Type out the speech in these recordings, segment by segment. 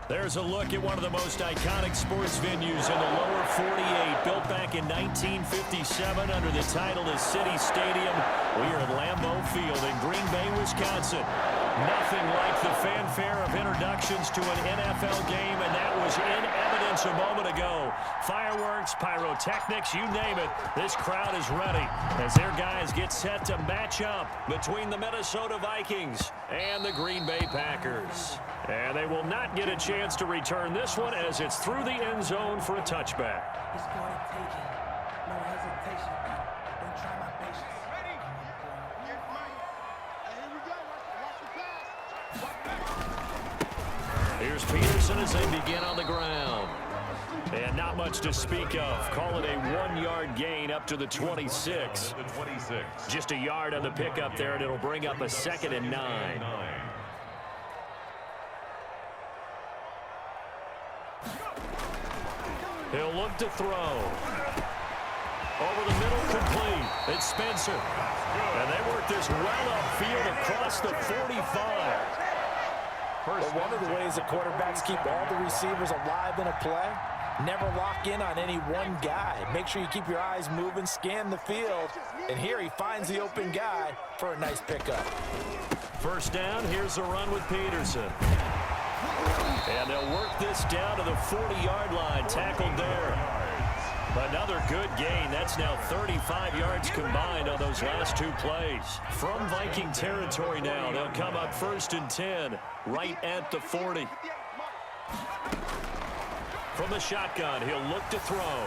There's a look at one of the most iconic sports venues in the lower 48, built back in 1957 under the title of City Stadium. We are at Lambeau Field in Green Bay, Wisconsin. Nothing like the fanfare of introductions to an NFL game, and that was in evidence a moment ago. Fireworks, pyrotechnics, you name it. This crowd is ready as their guys get set to match up between the Minnesota Vikings and the Green Bay Packers. And they will not get a chance to return this one as it's through the end zone for a touchback. It's going to take it. No hesitation. Don't try my patience. Ready? Here we go. Watch the pass. Here's Peterson as they begin on the ground. And not much to speak of. Call it a 1-yard gain up to the 26. Just a yard on the pickup there, and it'll bring up a 2nd and 9. He'll look to throw. Over the middle, complete. It's Spencer. And they work this well upfield across the 45. Well, one of the ways that quarterbacks keep all the receivers alive in a play, never lock in on any one guy. Make sure you keep your eyes moving, scan the field. And here he finds the open guy for a nice pickup. First down, here's the run with Peterson. And they'll work this down to the 40-yard line, tackled there. Another good gain. That's now 35 yards combined on those last 2 plays. From Viking territory now, they'll come up 1st and 10, right at the 40. From the shotgun, he'll look to throw.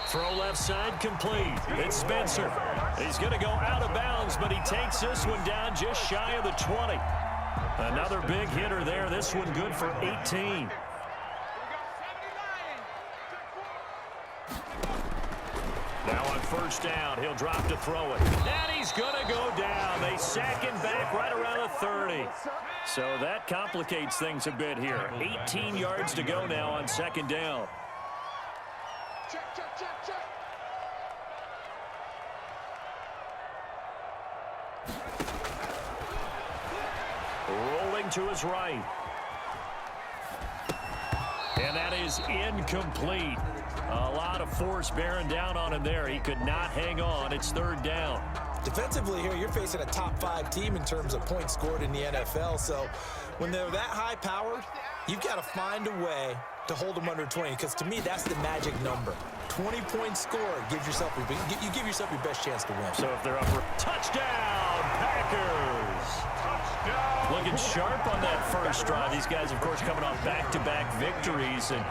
Throw left side, complete. It's Spencer. He's going to go out of bounds, but he takes this one down just shy of the 20. Another big hitter there. This one good for 18. Now on first down, he'll drop to throw it. And he's going to go down. They sack him back right around the 30. So that complicates things a bit here. 18 yards to go now on 2nd down. Rolling to his right. And that is incomplete. A lot of force bearing down on him there. He could not hang on. It's 3rd down. Defensively here, you're facing a top 5 team in terms of points scored in the NFL. So when they're that high-powered, you've got to find a way to hold them under 20, because to me, that's the magic number. 20 points scored. You give yourself your best chance to win. So if they're up for touchdown, Packers. Touchdown. Looking sharp on that first drive. These guys, of course, coming off back-to-back victories, and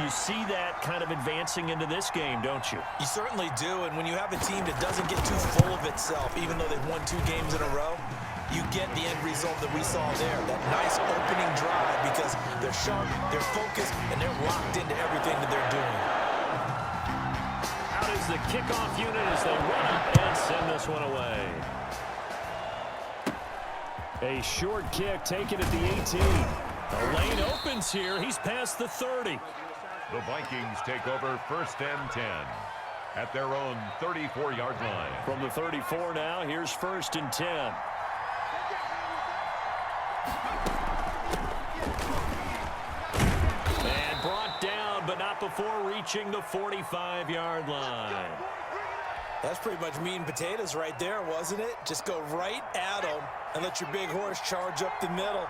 you see that kind of advancing into this game, don't you? You certainly do, and when you have a team that doesn't get too full of itself, even though they've won 2 games in a row, you get the end result that we saw there, that nice opening drive, because they're sharp, they're focused, and they're locked into everything that they're doing. Out is the kickoff unit as they run up and send this one away. A short kick taken at the 18. The lane opens here. He's past the 30. The Vikings take over 1st and 10 at their own 34-yard line. From the 34 now, here's 1st and 10. And brought down, but not before reaching the 45-yard line. That's pretty much meat and potatoes right there, wasn't it? Just go right at them and let your big horse charge up the middle.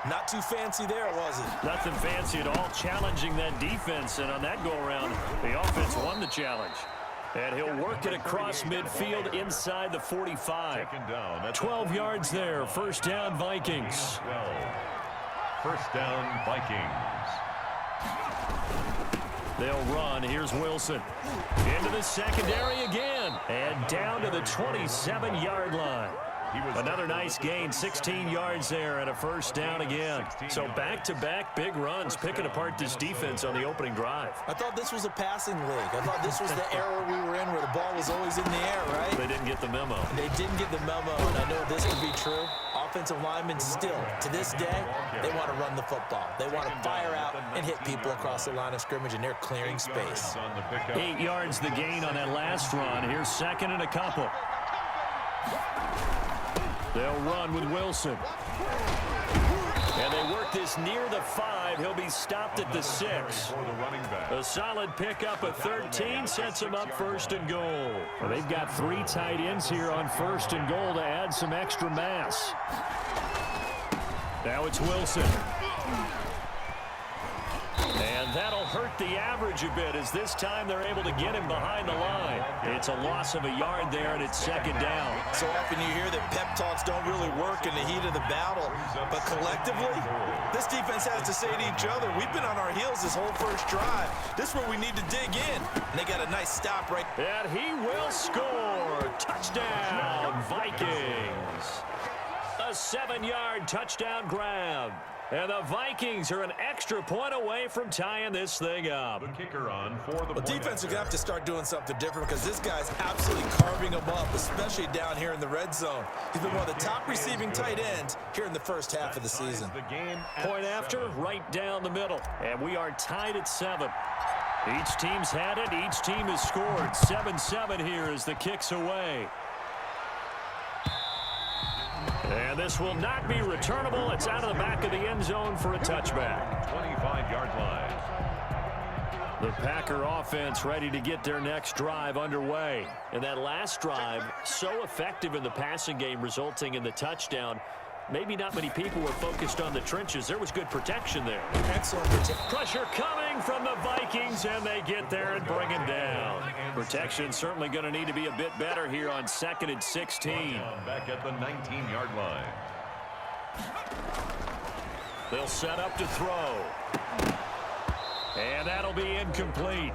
Not too fancy there, was it? Nothing fancy at all, challenging that defense. And on that go-around, the offense won the challenge. And he'll work it across midfield inside the 45. 12 yards there. 1st down, Vikings. 1st down, Vikings. They'll run. Here's Wilson. Into the secondary again. And down to the 27-yard line. Another nice gain, 16 yards there, and a 1st down again. So back-to-back big runs, picking apart this defense on the opening drive. I thought this was a passing league. I thought this was the era we were in where the ball was always in the air, right? They didn't get the memo. They didn't get the memo, and I know this to be true. Offensive linemen still, to this day, they want to run the football. They want to fire out and hit people across the line of scrimmage, and they're clearing space. 8 yards the gain on that last run. Here's 2nd and a couple. They'll run with Wilson. And they work this near the 5. He'll be stopped at the 6. A solid pickup of 13 sets him up 1st and goal. Well, they've got 3 tight ends here on 1st and goal to add some extra mass. Now it's Wilson. And that'll hurt the average a bit as this time they're able to get him behind the line. It's a loss of a yard there, and it's 2nd down. So often you hear that pep talks don't really work in the heat of the battle, but collectively, this defense has to say to each other, we've been on our heels this whole first drive. This is where we need to dig in. And they got a nice stop right. And he will score. Touchdown, Vikings. A 7-yard touchdown grab. And the Vikings are an extra point away from tying this thing up. The kicker on for the defense is going to have to start doing something different because this guy's absolutely carving them up, especially down here in the red zone. He's been one of the top receiving tight ends here in the first half of the season. Point after, right down the middle. And we are tied at 7. Each team's had it. Each team has scored. 7-7 here as the kick's away. And this will not be returnable. It's out of the back of the end zone for a touchback. 25-yard line. The Packer offense ready to get their next drive underway. And that last drive, so effective in the passing game, resulting in the touchdown. Maybe not many people were focused on the trenches. There was good protection there. Excellent protection. Pressure coming from the Vikings, and they get there and bring him down. Protection certainly going to need to be a bit better here on 2nd and 16. Back at the 19-yard line. They'll set up to throw. And that'll be incomplete.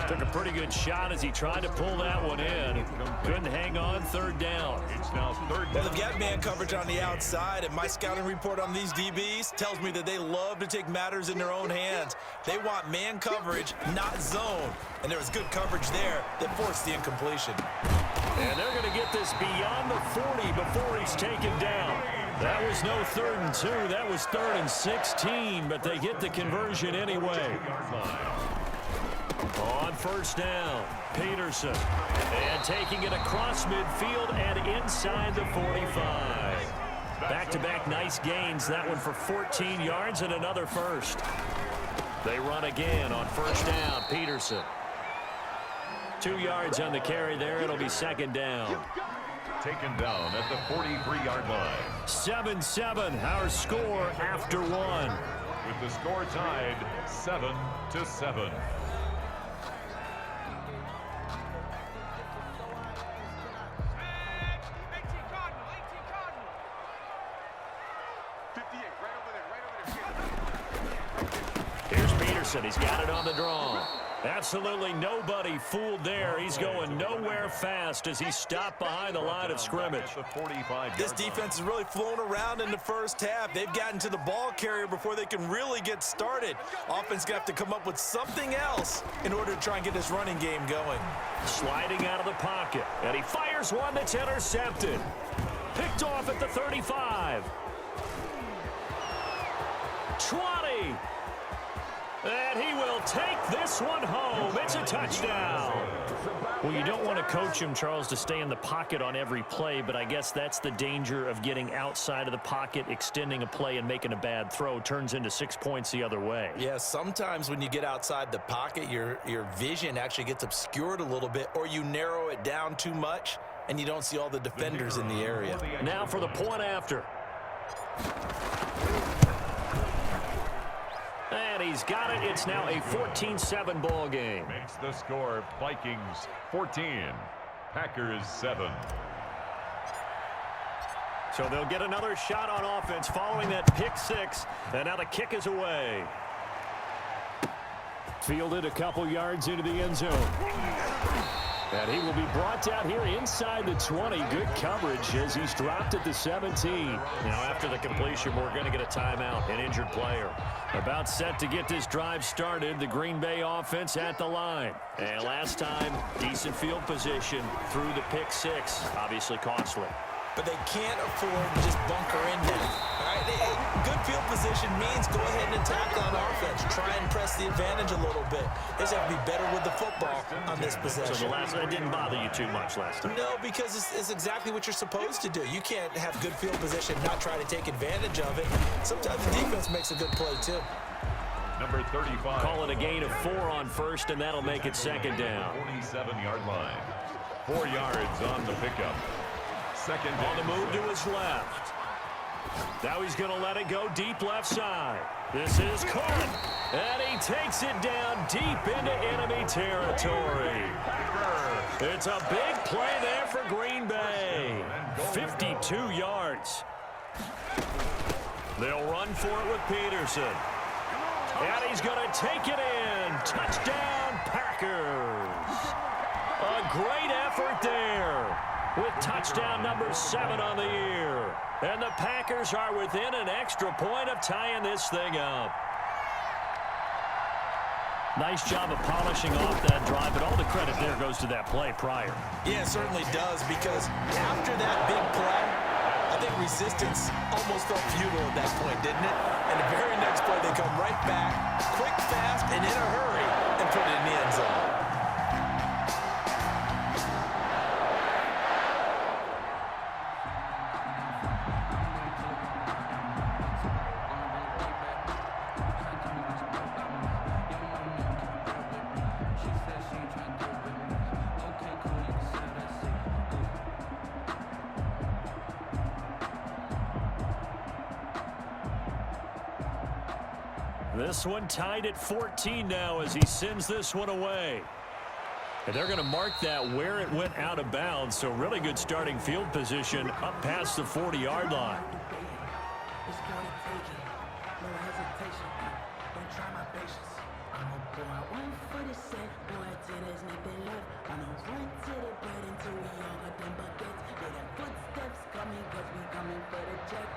Took a pretty good shot as he tried to pull that one in. Couldn't hang on. 3rd down. It's now 3rd down. Well, they've got man coverage on the outside, and my scouting report on these DBs tells me that they love to take matters in their own hands. They want man coverage, not zone. And there was good coverage there that forced the incompletion. And they're going to get this beyond the 40 before he's taken down. That was no 3rd and 2. That was 3rd and 16, but they get the conversion anyway. On 1st down, Peterson. And taking it across midfield and inside the 45. Back-to-back nice gains. That one for 14 yards and another first. They run again on 1st down, Peterson. 2 yards on the carry there. It'll be 2nd down. Taken down at the 43-yard line. 7-7, our score after 1. With the score tied 7-7. Here's Peterson. He's got it on the draw. Absolutely nobody fooled there. He's going nowhere fast as he stopped behind the line of scrimmage. This defense has really flown around in the first half. They've gotten to the ball carrier before they can really get started. Offense going to have to come up with something else in order to try and get this running game going. Sliding out of the pocket, and he fires one that's intercepted. Picked off at the 35. 20. And he will take this one home. It's a touchdown. Well, you don't want to coach him, Charles, to stay in the pocket on every play, but I guess that's the danger of getting outside of the pocket, extending a play, and making a bad throw. Turns into 6 points the other way. Yeah, sometimes when you get outside the pocket, your vision actually gets obscured a little bit, or you narrow it down too much, and you don't see all the defenders in the area. Now for the point after. And he's got it. It's now a 14-7 ball game. Makes the score Vikings 14, Packers 7. So they'll get another shot on offense following that pick 6. And now the kick is away. Fielded a couple yards into the end zone. And he will be brought down here inside the 20. Good coverage as he's dropped at the 17. Now after the completion, we're going to get a timeout, an injured player. About set to get this drive started, the Green Bay offense at the line. And last time, decent field position through the pick 6. Obviously costly. but they can't afford to just bunker in now. All right, good field position means go ahead and attack on offense. Try and press the advantage a little bit. They just have to be better with the football on this possession. So the last one didn't bother you too much last time? No, because it's exactly what you're supposed to do. You can't have good field position and not try to take advantage of it. Sometimes the defense makes a good play, too. Number 35. Call it a gain of 4 on first, and that'll make it second down. 47-yard line. 4 yards on the pickup. Second on the move to his left. Now he's going to let it go deep left side. This is caught, and he takes it down deep into enemy territory. It's a big play there for Green Bay. 52 yards. They'll run for it with Peterson. And he's going to take it in. Touchdown, Packers. A great effort there with touchdown number 7 on the year. And the Packers are within an extra point of tying this thing up. Nice job of polishing off that drive, but all the credit there goes to that play prior. Yeah, it certainly does, because after that big play, I think resistance almost felt futile at that point, didn't it? And the very next play, they come right back, quick, fast, and in a hurry, and put it in the end zone. This one tied at 14 now as he sends this one away. And they're going to mark that where it went out of bounds, so really good starting field position up past the 40-yard line. It's gonna take it. No hesitation. Don't try my patience. I'm a boy. One for the set. Boy, till there's nothing left. I'm a run to the bread until we all got them buckets. Yeah, them footsteps coming, cause we coming for the check.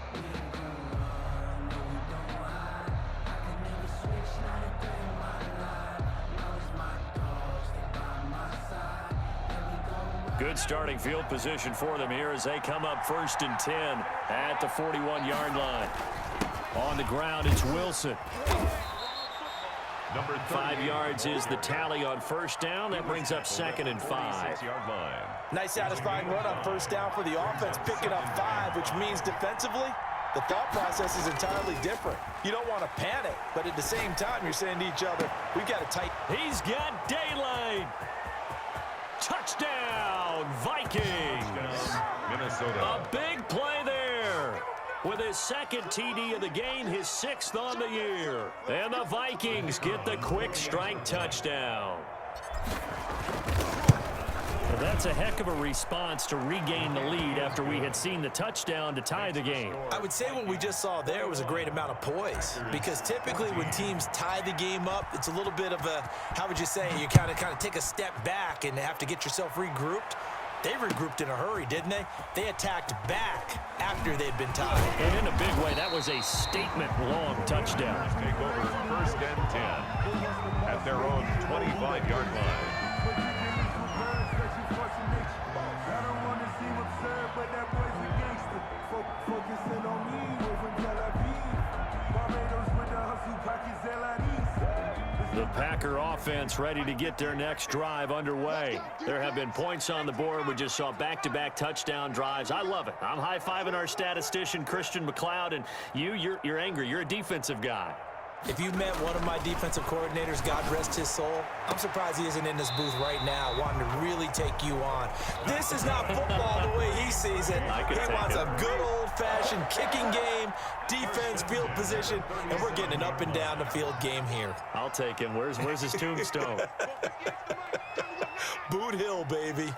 We ain't gonna run, no, we don't hide. I can never switch, not a day in my life. Now it's my dogs, they by my side. And we gon' ride. Good starting field position for them here as they come up 1st and 10 at the 41-yard line. On the ground, it's Wilson. Number 5 yards is the tally on first down. That brings up 2nd and 5. Nice satisfying run on first down for the offense, picking up 5, which means defensively, the thought process is entirely different. You don't want to panic, but at the same time, you're saying to each other, we've got to tighten. He's got daylight. Touchdown, Vikings. Minnesota. A big play there. With his 2nd TD of the game, his 6th on the year. And the Vikings get the quick strike touchdown. Well, that's a heck of a response to regain the lead after we had seen the touchdown to tie the game. I would say what we just saw there was a great amount of poise, because typically when teams tie the game up, it's a little bit of a, how would you say, you kind of take a step back and have to get yourself regrouped. They regrouped in a hurry, didn't they? They attacked back after they'd been tied. And in a big way, that was a statement-long touchdown. Take over 1st and 10 at their own 25-yard line. The Packer offense ready to get their next drive underway. There have been points on the board. We just saw back-to-back touchdown drives. I love it. I'm high-fiving our statistician, Christian McLeod, and you're angry. You're a defensive guy. If you met one of my defensive coordinators, God rest his soul, I'm surprised he isn't in this booth right now wanting to really take you on. This is not football the way he sees it. He wants a good old-fashioned kicking game, defense, field position, and we're getting an up and down the field game here. I'll take him. Where's his tombstone? Boot Hill, baby.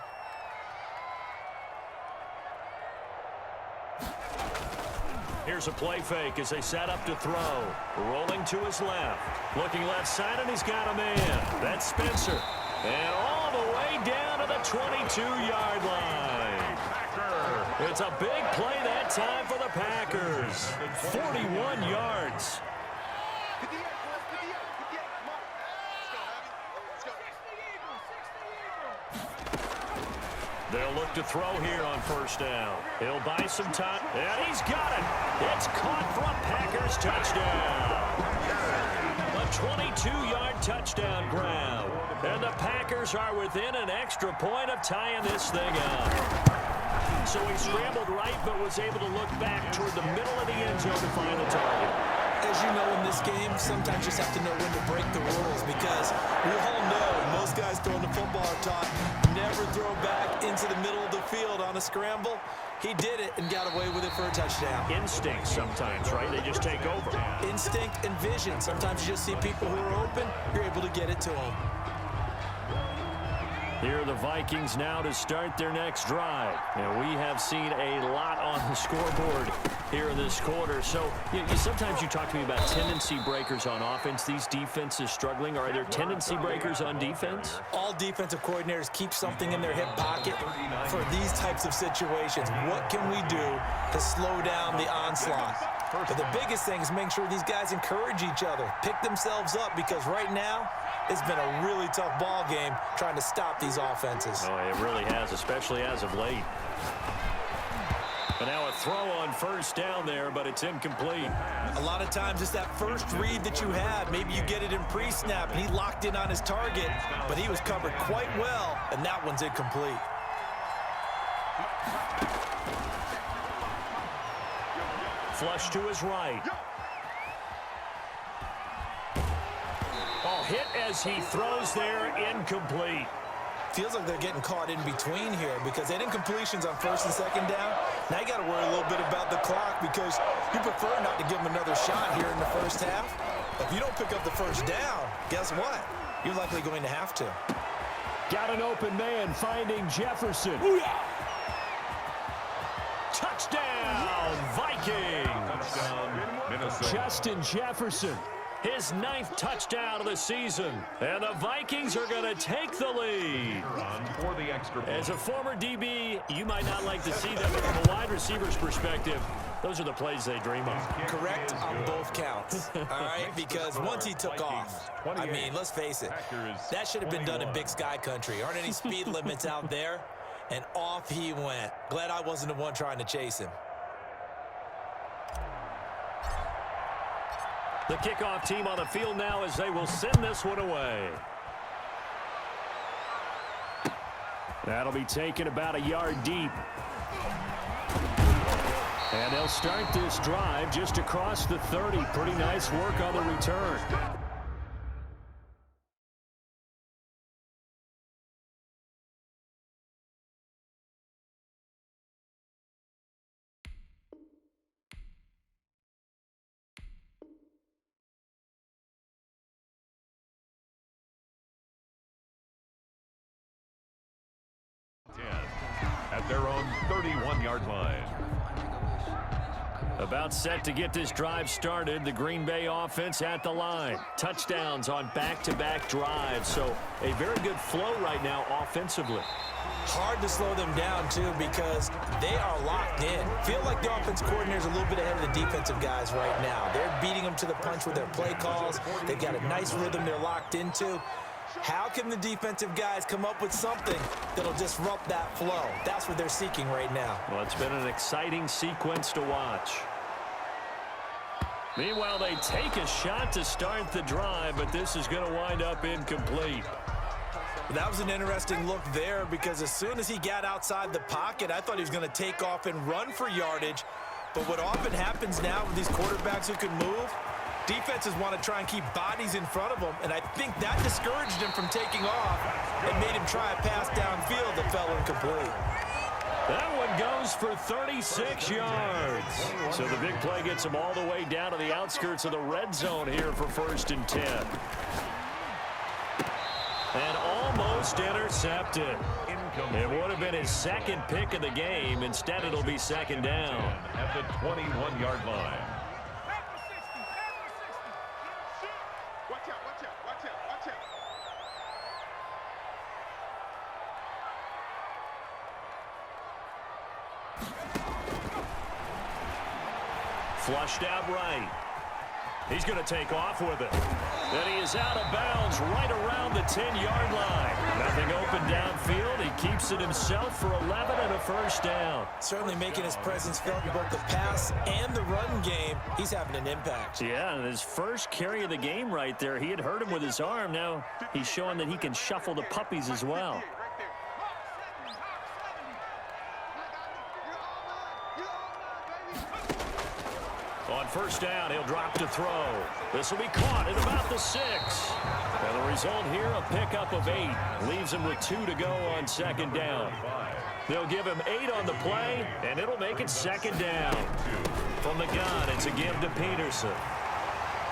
Here's a play fake as they set up to throw. Rolling to his left. Looking left side, and he's got a man. That's Spencer. And all the way down to the 22-yard line. It's a big play that time for the Packers. 41 yards. They'll look to throw here on first down. He'll buy some time, and he's got it. It's caught for a Packers touchdown. A 22-yard touchdown grab. And the Packers are within an extra point of tying this thing up. So he scrambled right, but was able to look back toward the middle of the end zone to find the target. As you know, in this game, sometimes you just have to know when to break the rules, because we all know most guys throwing the football are taught never throw back into the middle of the field on a scramble. He did it and got away with it for a touchdown. Instinct sometimes, right? They just take over. Instinct and vision. Sometimes you just see people who are open, you're able to get it to them. Here are the Vikings now to start their next drive. And we have seen a lot on the scoreboard here in this quarter. So sometimes you talk to me about tendency breakers on offense. These defenses struggling. Are there tendency breakers on defense? All defensive coordinators keep something in their hip pocket for these types of situations. What can we do to slow down the onslaught? But the biggest thing is make sure these guys encourage each other, pick themselves up, because right now it's been a really tough ball game trying to stop these offenses. Oh, it really has, especially as of late. But now a throw on first down there, but it's incomplete. A lot of times it's that first read that you have. Maybe you get it in pre-snap, and he locked in on his target, but he was covered quite well, and that one's incomplete. Flush to his right. Oh, hit as he throws there, incomplete. Feels like they're getting caught in between here, because they had incompletions on first and second down. Now you got to worry a little bit about the clock, because you prefer not to give them another shot here in the first half. If you don't pick up the first down, guess what? You're likely going to have to. Got an open man finding Jefferson. Touchdown, Vikings. Justin Jefferson. His 9th touchdown of the season. And the Vikings are going to take the lead. As a former DB, you might not like to see them, but from a wide receiver's perspective, those are the plays they dream of. Correct on both counts, all right? Because once he took off, I mean, let's face it, that should have been done in Big Sky Country. Aren't any speed limits out there? And off he went. Glad I wasn't the one trying to chase him. The kickoff team on the field now as they will send this one away. That'll be taken about a yard deep. And they'll start this drive just across the 30. Pretty nice work on the return. At their own 31-yard line. About set to get this drive started. The Green Bay offense at the line. Touchdowns on back-to-back drives. So a very good flow right now offensively. Hard to slow them down, too, because they are locked in. Feel like the offense coordinator's a little bit ahead of the defensive guys right now. They're beating them to the punch with their play calls. They've got a nice rhythm they're locked into. How can the defensive guys come up with something that'll disrupt that flow? That's what they're seeking right now. Well, it's been an exciting sequence to watch. Meanwhile, they take a shot to start the drive, but this is going to wind up incomplete. That was an interesting look there, because as soon as he got outside the pocket, I thought he was going to take off and run for yardage. But what often happens now with these quarterbacks who can move, defenses want to try and keep bodies in front of them, and I think that discouraged him from taking off and made him try a pass downfield that fell incomplete. That one goes for 36 yards. So the big play gets him all the way down to the outskirts of the red zone here for 1st and 10. And almost intercepted. It would have been his 2nd pick of the game. Instead, it'll be 2nd down. At the 21-yard line. Flushed out right. He's going to take off with it. Then he is out of bounds right around the 10-yard line. Nothing open downfield. He keeps it himself for 11 and a first down. Certainly making his presence felt in both the pass and the run game. He's having an impact. Yeah, and his first carry of the game right there, he had hurt him with his arm. Now he's showing that he can shuffle the puppies as well. On first down, he'll drop to throw. This will be caught at about the 6. And the result here, a pickup of 8. Leaves him with 2 to go on second down. They'll give him 8 on the play, and it'll make it second down. From the gun, it's a give to Peterson.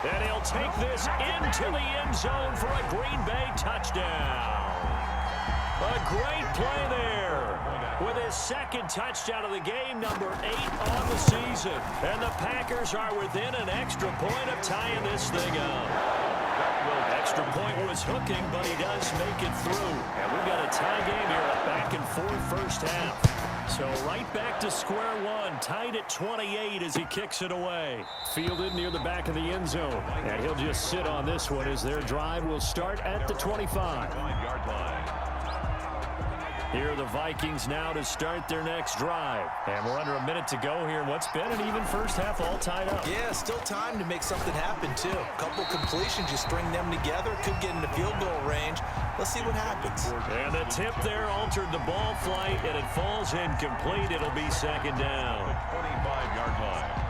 And he'll take this into the end zone for a Green Bay touchdown. A great play there. With his second touchdown of the game, number 8 on the season. And the Packers are within an extra point of tying this thing up. Extra point was hooking, but he does make it through. And we've got a tie game here, a back-and-forth first half. So right back to square one, tied at 28 as he kicks it away. Fielded near the back of the end zone. And he'll just sit on this one as their drive will start at the 25-yard line. Here are the Vikings now to start their next drive. And we're under a minute to go here. What's been an even first half all tied up. Yeah, still time to make something happen, too. A couple completions, you string them together, could get into field goal range. Let's see what happens. And the tip there altered the ball flight, and it falls incomplete. It'll be second down. 25-yard line.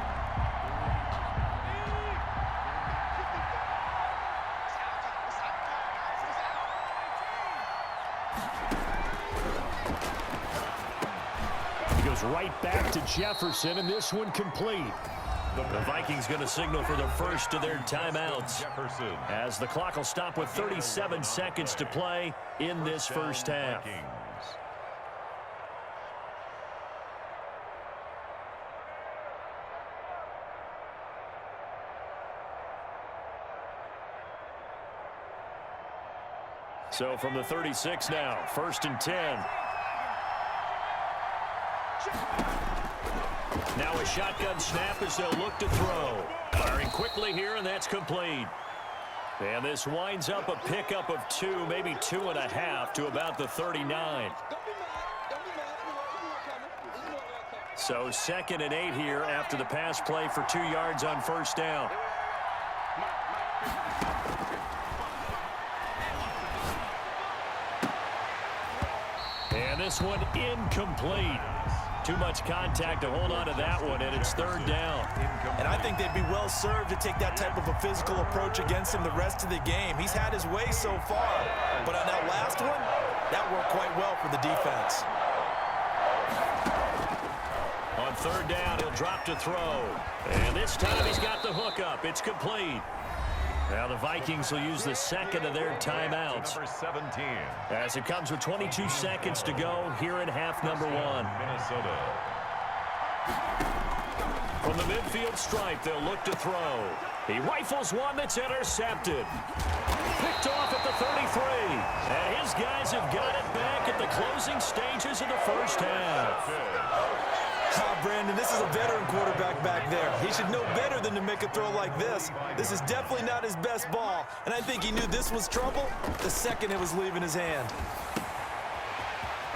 Right back to Jefferson, and this one complete. The Vikings going to signal for the first of their timeouts as the clock will stop with 37 seconds to play in this first half. So from the 36 now, 1st and 10. Now a shotgun snap as they'll look to throw. Firing quickly here, and that's complete. And this winds up a pickup of 2, maybe 2.5 to about the 39. So 2nd and 8 here after the pass play for 2 yards on first down. And this one incomplete. Too much contact to hold on to that one, and it's 3rd down. And I think they'd be well served to take that type of a physical approach against him the rest of the game. He's had his way so far, but on that last one, that worked quite well for the defense. On 3rd down, he'll drop to throw. And this time he's got the hook up. It's complete. Now the Vikings will use the 2nd of their timeouts. Number 17. As it comes with 22 seconds to go here in half number 1. Minnesota. From the midfield stripe, they'll look to throw. He rifles one that's intercepted. Picked off at the 33. And his guys have got it back at the closing stages of the first half. Brandon, this is a veteran quarterback back there. He should know better than to make a throw like this. This is definitely not his best ball, and I think he knew this was trouble the second it was leaving his hand.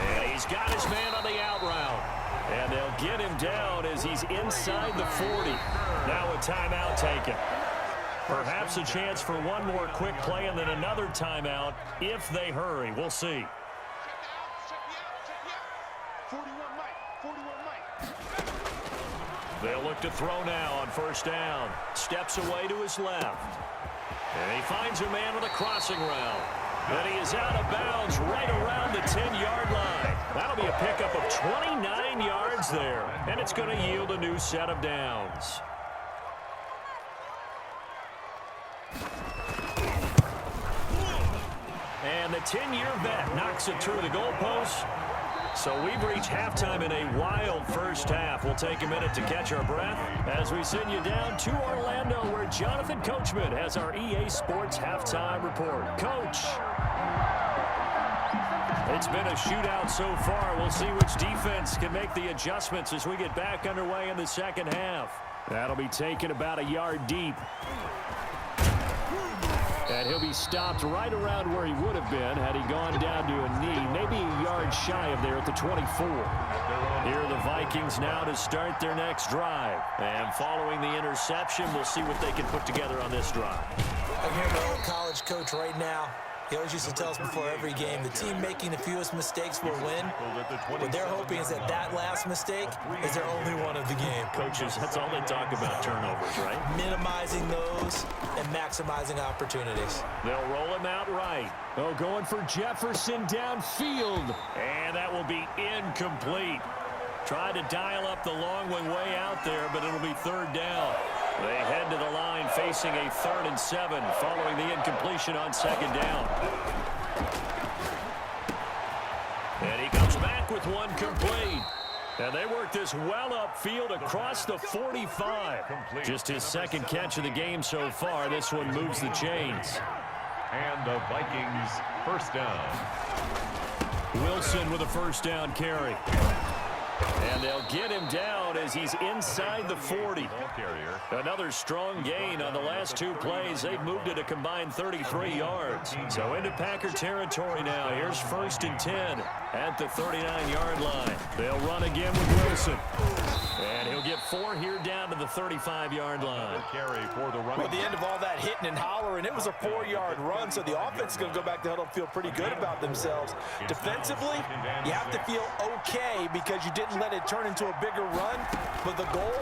And he's got his man on the out route. And they'll get him down as he's inside the 40. Now a timeout taken. Perhaps a chance for one more quick play and then another timeout if they hurry. We'll see. They'll look to throw now on first down. Steps away to his left. And he finds a man with a crossing route. And he is out of bounds right around the 10-yard line. That'll be a pickup of 29 yards there. And it's going to yield a new set of downs. And the 10-year vet knocks it through the goalpost. So we've reached halftime in a wild first half. We'll take a minute to catch our breath as we send you down to Orlando, where Jonathan Coachman has our EA Sports halftime report. Coach. It's been a shootout so far. We'll see which defense can make the adjustments as we get back underway in the second half. That'll be taken about a yard deep. And he'll be stopped right around where he would have been had he gone down to a knee, maybe a yard shy of there at the 24. Here are the Vikings now to start their next drive. And following the interception, we'll see what they can put together on this drive. I'm hearing my old college coach right now. He always used to tell us before every game, the team making the fewest mistakes will win. What they're hoping is that that last mistake is their only one of the game. Coaches, that's all they talk about, turnovers, right? Minimizing those and maximizing opportunities. They'll roll him out right. Oh, going for Jefferson downfield. And that will be incomplete. Tried to dial up the long one way out there, but it'll be third down. They head to the line facing a 3rd and 7 following the incompletion on 2nd down. And he comes back with one complete. And they work this well upfield across the 45. Just his 2nd catch of the game so far. This one moves the chains. And the Vikings first down. Wilson with a 1st down carry. And they'll get him down as he's inside the 40. Another strong gain on the last 2 plays. They've moved it a combined 33 yards. So into Packer territory now. Here's 1st and 10 at the 39-yard line. They'll run again with Wilson. And he'll get 4 here down to the 35-yard line. Well, at the end of all that hitting and hollering, it was a 4-yard run, so the offense is going to go back to huddle and feel pretty good about themselves. Defensively, you have to feel okay because you didn't let it turn into a bigger run, but the goal,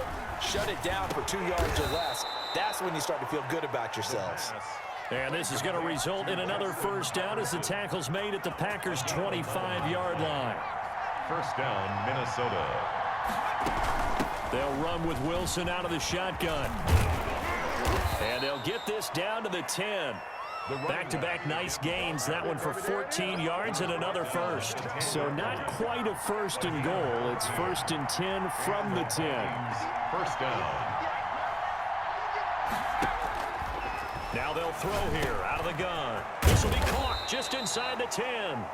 shut it down for 2 yards or less. That's when you start to feel good about yourselves. And this is going to result in another 1st down as the tackle's made at the Packers' 25-yard line. 1st down, Minnesota. They'll run with Wilson out of the shotgun. And they'll get this down to the 10. Back-to-back nice gains. That one for 14 yards and another 1st. So not quite a 1st and goal. It's 1st and 10 from the 10. 1st down. Now they'll throw here out of the gun. This will be caught just inside the 10.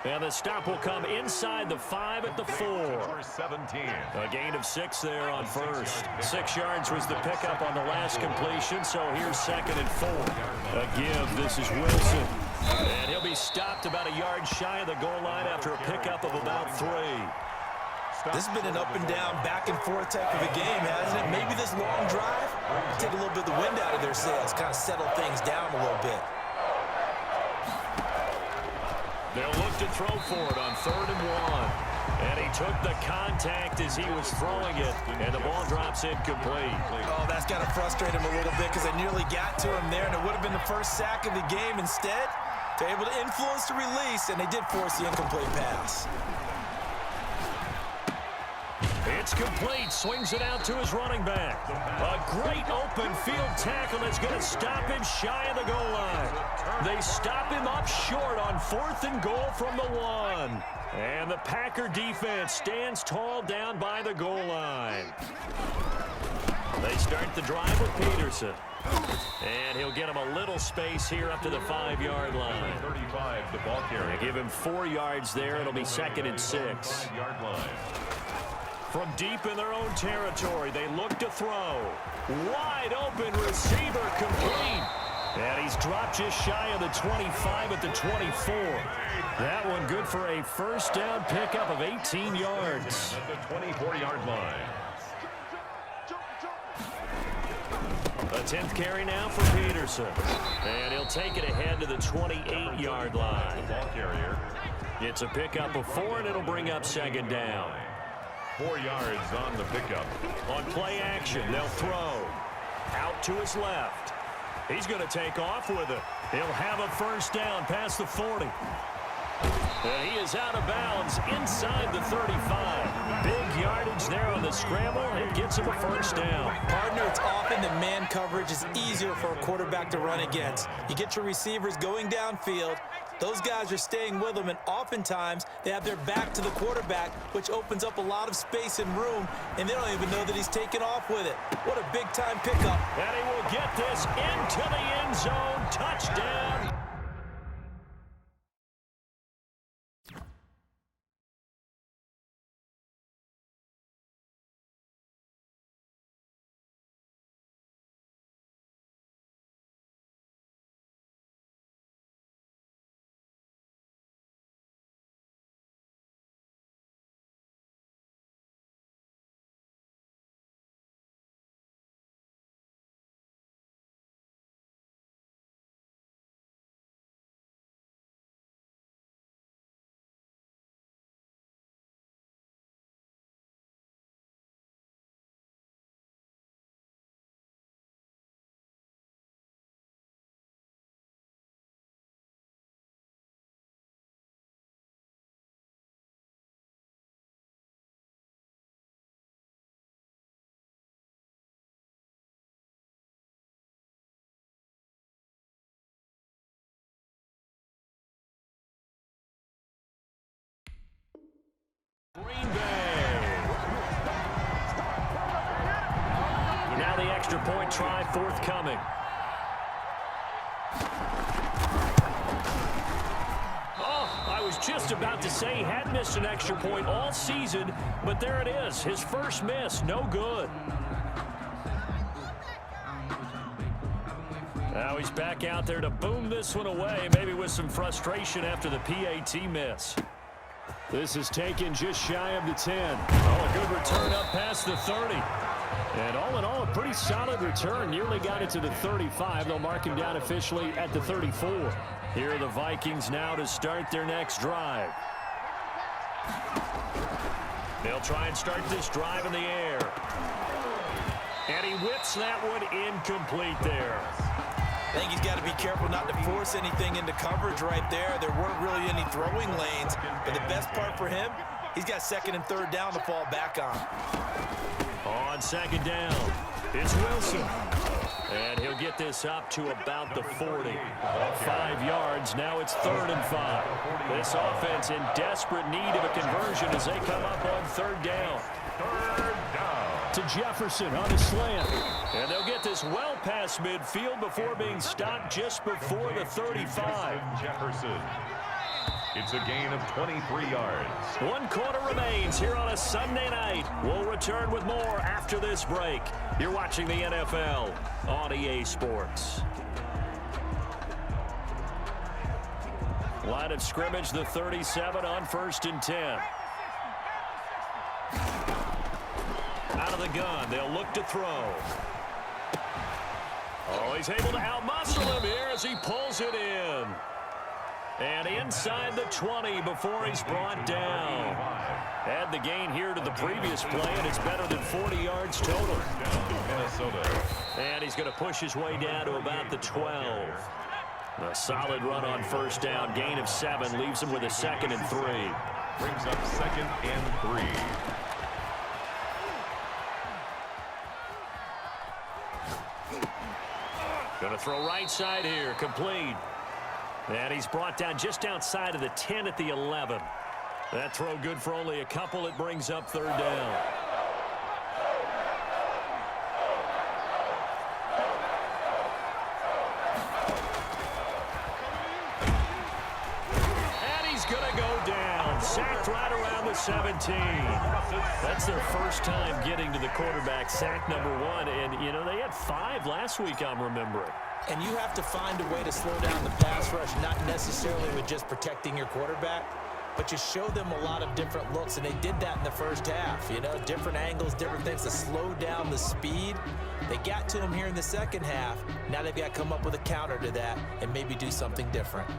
And the stop will come inside the 5 at the 4. 17. A gain of 6 there on 1st. 6 yards was the pickup on the last completion, so here's 2nd and 4. A give, this is Wilson. And he'll be stopped about a yard shy of the goal line after a pickup of about 3. This has been an up and down, back and forth type of a game, hasn't it? Maybe this long drive take a little bit of the wind out of their sails, kind of settle things down a little bit. They'll look to throw for it on 3rd and 1. And he took the contact as he was throwing it, and the ball drops incomplete. Oh, that's got to frustrate him a little bit because they nearly got to him there, and it would have been the first sack of the game. Instead, they're able to influence the release, and they did force the incomplete pass. It's complete. Swings it out to his running back. A great open field tackle that's going to stop him shy of the goal line. They stop him up short on 4th and goal from the 1. And the Packer defense stands tall down by the goal line. They start the drive with Peterson. And he'll get him a little space here up to the 5-yard line. 35, the ball carrier. They give him 4 yards there. It'll be 2nd and 6. 5-yard line. From deep in their own territory, they look to throw. Wide open receiver complete. And he's dropped just shy of the 25 at the 24. That one good for a 1st down pickup of 18 yards. At the 24-yard line. A 10th carry now for Peterson. And he'll take it ahead to the 28-yard line. Ball carrier. It's a pickup of 4, and it'll bring up 2nd down. 4 yards on the pickup. On play action, they'll throw. Out to his left. He's going to take off with it. He'll have a 1st down past the 40. And he is out of bounds inside the 35. Big yardage there on the scramble. It gets him a 1st down. Partner, it's often that man coverage is easier for a quarterback to run against. You get your receivers going downfield. Those guys are staying with them, and oftentimes they have their back to the quarterback, which opens up a lot of space and room, and they don't even know that he's taken off with it. What a big-time pickup. And he will get this into the end zone. Touchdown. Now the extra point try forthcoming. I was just about to say he had missed an extra point all season, but there it is. His first miss, no good. Now he's back out there to boom this one away, maybe with some frustration after the PAT miss. This is taken just shy of the 10. Oh, a good return up past the 30. And all in all, a pretty solid return. Nearly got it to the 35. They'll mark him down officially at the 34. Here are the Vikings now to start their next drive. They'll try and start this drive in the air. And he whips that one incomplete there. I think he's got to be careful not to force anything into coverage right there. There weren't really any throwing lanes, but the best part for him, he's got second and third down to fall back on. On second down, it's Wilson. And he'll get this up to about the 40. 5 yards, now it's 3rd and 5. This offense in desperate need of a conversion as they come up on 3rd down. To Jefferson on the slant. And they'll get this well past midfield before being stopped just before the 35. Jefferson. It's a gain of 23 yards. 1 quarter remains here on a Sunday night. We'll return with more after this break. You're watching the NFL on EA Sports. Line of scrimmage, the 37 on 1st and 10. Out of the gun, they'll look to throw. Oh, he's able to outmuscle him here as he pulls it in. And inside the 20 before he's brought down. Add the gain here to the previous play, and it's better than 40 yards total. Minnesota. And he's going to push his way down to about the 12. A solid run on 1st down. Gain of 7 leaves him with a 2nd and 3. Brings up 2nd and 3. Going to throw right side here, complete. And he's brought down just outside of the 10 at the 11. That throw good for only a couple. It brings up 3rd down. And he's going to go down. Sacked right around the 17. That's their first time getting to the quarterback, sack number 1. And, you know, they had 5 last week, I'm remembering. And you have to find a way to slow down the pass rush, not necessarily with just protecting your quarterback, but you show them a lot of different looks, and they did that in the first half. You know, different angles, different things to slow down the speed. They got to him here in the second half. Now they've got to come up with a counter to that and maybe do something different.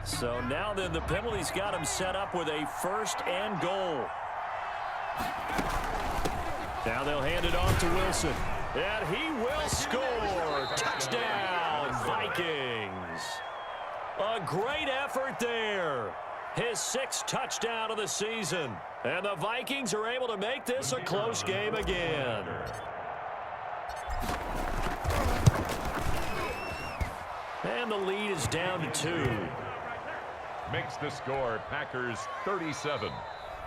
So now then the penalty's got him set up with a 1st and goal. Now they'll hand it off to Wilson. And he will score. Touchdown, Vikings. A great effort there. His 6th touchdown of the season. And the Vikings are able to make this a close game again. And the lead is down to 2. Makes the score Packers 37.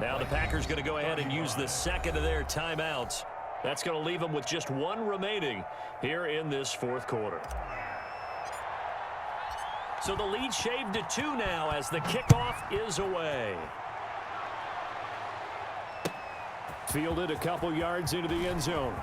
Now the Packers going to go ahead and use the 2nd of their timeouts. That's going to leave them with just 1 remaining here in this 4th quarter. So the lead shaved to 2 now as the kickoff is away. Fielded a couple yards into the end zone.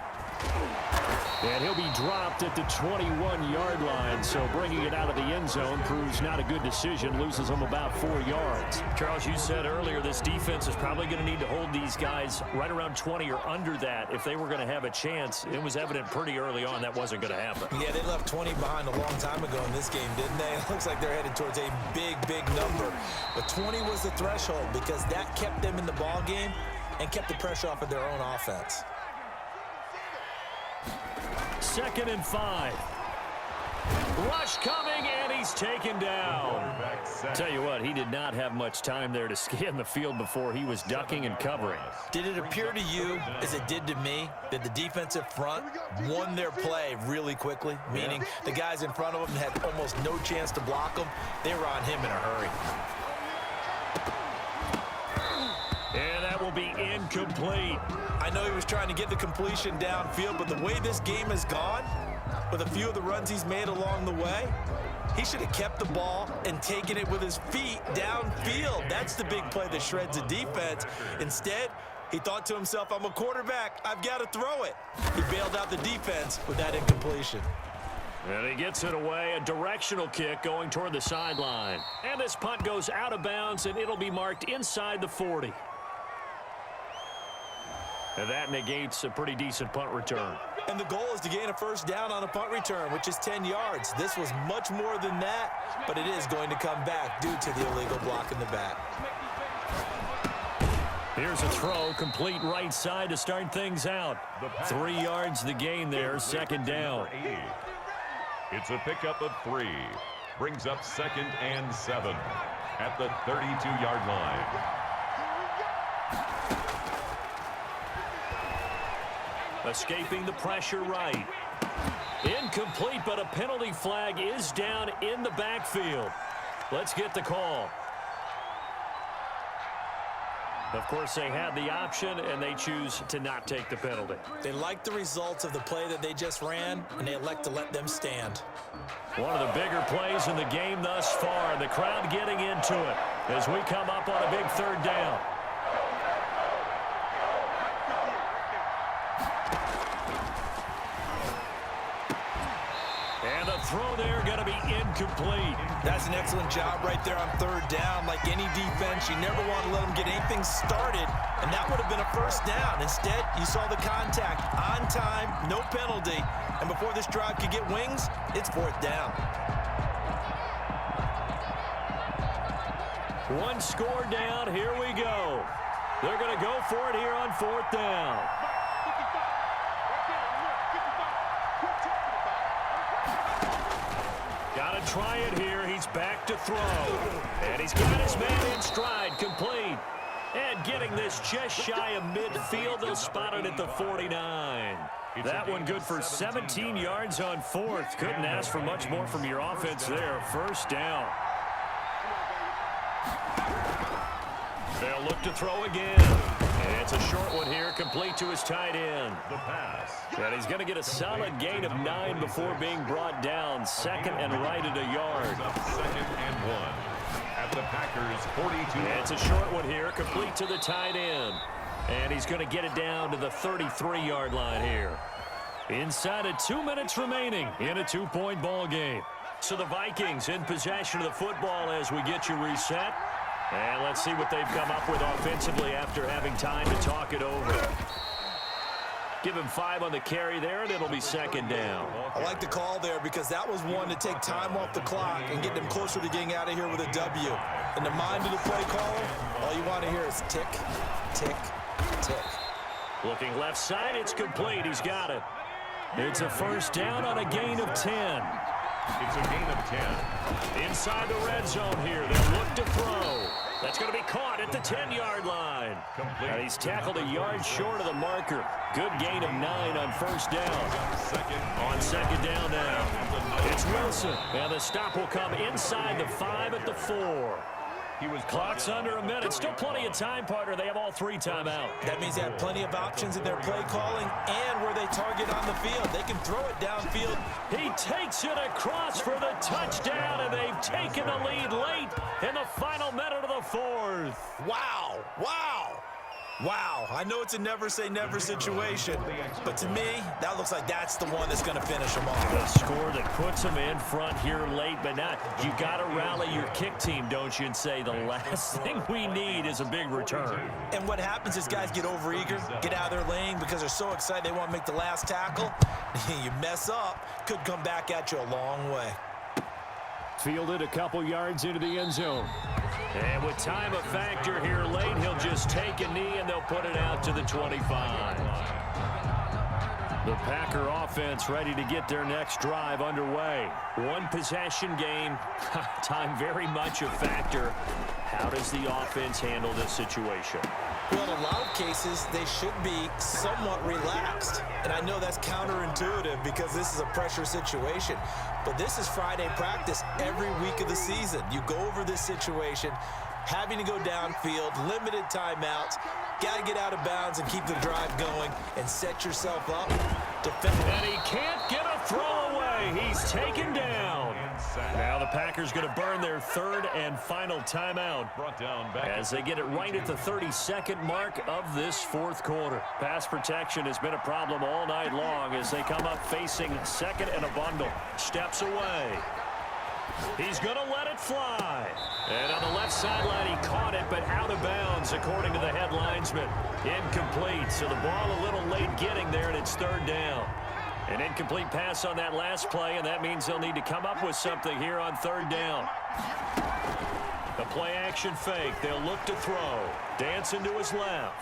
And he'll be dropped at the 21-yard line, so bringing it out of the end zone proves not a good decision, loses him about 4 yards. Charles, you said earlier this defense is probably going to need to hold these guys right around 20 or under that if they were going to have a chance. It was evident pretty early on that wasn't going to happen. Yeah, they left 20 behind a long time ago in this game, didn't they? It looks like they're headed towards a big, big number. But 20 was the threshold because that kept them in the ball game and kept the pressure off of their own offense. 2nd and 5. Rush coming, and he's taken down. Tell you what, he did not have much time there to scan the field before he was ducking and covering. Did it appear to you, as it did to me, that the defensive front won their play really quickly? Meaning the guys in front of them had almost no chance to block him. They were on him in a hurry. And that will be incomplete. I know he was trying to get the completion downfield, but the way this game has gone, with a few of the runs he's made along the way, he should have kept the ball and taken it with his feet downfield. That's the big play that shreds a defense. Instead, he thought to himself, I'm a quarterback, I've got to throw it. He bailed out the defense with that incompletion. And he gets it away, a directional kick going toward the sideline. And this punt goes out of bounds, and it'll be marked inside the 40. And that negates a pretty decent punt return. And the goal is to gain a first down on a punt return, which is 10 yards. This was much more than that, but it is going to come back due to the illegal block in the back. Here's a throw, complete right side to start things out. 3 yards the gain there, second down. It's a pickup of 3. Brings up 2nd and 7 at the 32-yard line. Escaping the pressure right. Incomplete, but a penalty flag is down in the backfield. Let's get the call. Of course, they had the option, and they choose to not take the penalty. They like the results of the play that they just ran, and they elect to let them stand. One of the bigger plays in the game thus far. The crowd getting into it as we come up on a big third down. And the throw there going to be incomplete. That's an excellent job right there on third down. Like any defense, you never want to let them get anything started, and that would have been a first down. Instead, you saw the contact on time, no penalty, and before this drive could get wings, it's fourth down. One score down, here we go. They're going to go for it here on fourth down. Got to try it here. He's back to throw. And he's got his man in stride, complete. And getting this just shy of midfield. They'll spot it at the 49. That one good for 17 yards on fourth. Couldn't ask for much more from your offense there. First down. They'll look to throw again. And it's a short one here, complete to his tight end. The pass. And he's going to get a solid gain of 9 before being brought down. Second and right at a yard. Up 2nd and 1 at the Packers' 42. And it's a short one here, complete to the tight end. And he's going to get it down to the 33-yard line here. Inside of 2 minutes remaining in a 2-point ball game. So the Vikings in possession of the football as we get you reset. And let's see what they've come up with offensively after having time to talk it over. Give him 5 on the carry there, and it'll be second down. I like the call there because that was one to take time off the clock and get them closer to getting out of here with a W. In the mind of the play caller, all you want to hear is tick, tick, tick. Looking left side, it's complete. He's got it. It's a first down on a gain of 10. It's a gain of 10. Inside the red zone here. They'll look to throw. That's going to be caught at the 10-yard line. And he's tackled a yard short of the marker. Good gain of 9 on first down. On second down now. It's Wilson. And the stop will come inside the 5 at the 4. Clock's under a minute. Still plenty of time, partner. They have all 3 timeout. That means they have plenty of options in their play calling and where they target on the field. They can throw it downfield. He takes it across for the touchdown, and they've taken the lead late in the final minute of the 4th. Wow, wow, wow. I know it's a never-say-never situation, but to me, that looks like that's the one that's going to finish them off. A score that puts them in front here late, but not. You got to rally your kick team, don't you, and say the last thing we need is a big return. And what happens is guys get overeager, get out of their lane because they're so excited they want to make the last tackle. You mess up, could come back at you a long way. Fielded a couple yards into the end zone. And with time a factor here late, he'll just take a knee and they'll put it out to the 25. The Packer offense ready to get their next drive underway. One possession game. Time very much a factor. How does the offense handle this situation? Well, in a lot of cases, they should be somewhat relaxed. And I know that's counterintuitive because this is a pressure situation. But this is Friday practice every week of the season. You go over this situation, having to go downfield, limited timeouts. Got to get out of bounds and keep the drive going and set yourself up. And he can't get a throw away. He's taken down. Now the Packers going to burn their third and final timeout as they get it right at the 32nd mark of this fourth quarter. Pass protection has been a problem all night long as they come up facing second and a bundle. Steps away. He's going to let it fly. And on the left sideline, he caught it, but out of bounds, according to the head linesman. Incomplete, so the ball a little late getting there, and it's third down. An incomplete pass on that last play, and that means they'll need to come up with something here on third down. The play-action fake. They'll look to throw. Dancing to his left.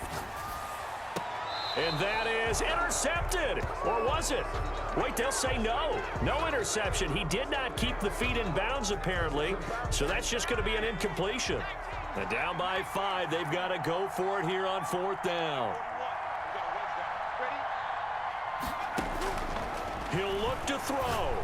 And that is intercepted. Or was it? Wait, they'll say no. No interception. He did not keep the feet in bounds, apparently. So that's just going to be an incompletion. And down by 5, they've got to go for it here on fourth down. He'll look to throw.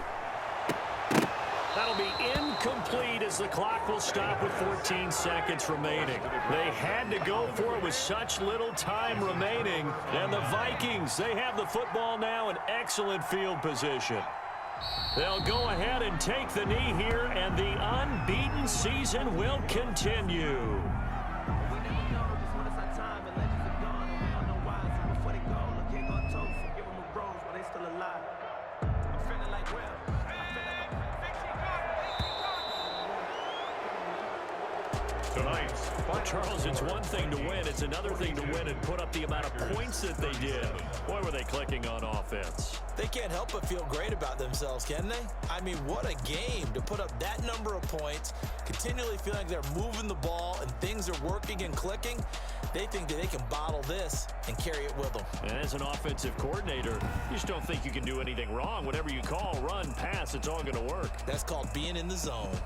That'll be incomplete as the clock will stop with 14 seconds remaining. They had to go for it with such little time remaining. And the Vikings, they have the football now in excellent field position. They'll go ahead and take the knee here, and the unbeaten season will continue. Charles, it's one thing to win. It's another thing to win and put up the amount of points that they did. Boy, were they clicking on offense. They can't help but feel great about themselves, can they? I mean, what a game to put up that number of points, continually feeling like they're moving the ball and things are working and clicking. They think that they can bottle this and carry it with them. And as an offensive coordinator, you just don't think you can do anything wrong. Whatever you call, run, pass, it's all going to work. That's called being in the zone.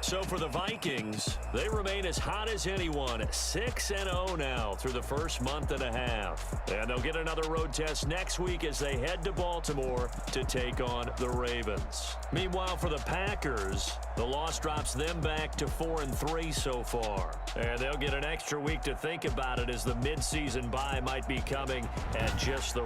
So for the Vikings, they remain as hot as anyone, 6-0 now through the first month and a half. And they'll get another road test next week as they head to Baltimore to take on the Ravens. Meanwhile, for the Packers, the loss drops them back to 4-3 so far. And they'll get an extra week to think about it as the midseason bye might be coming at just the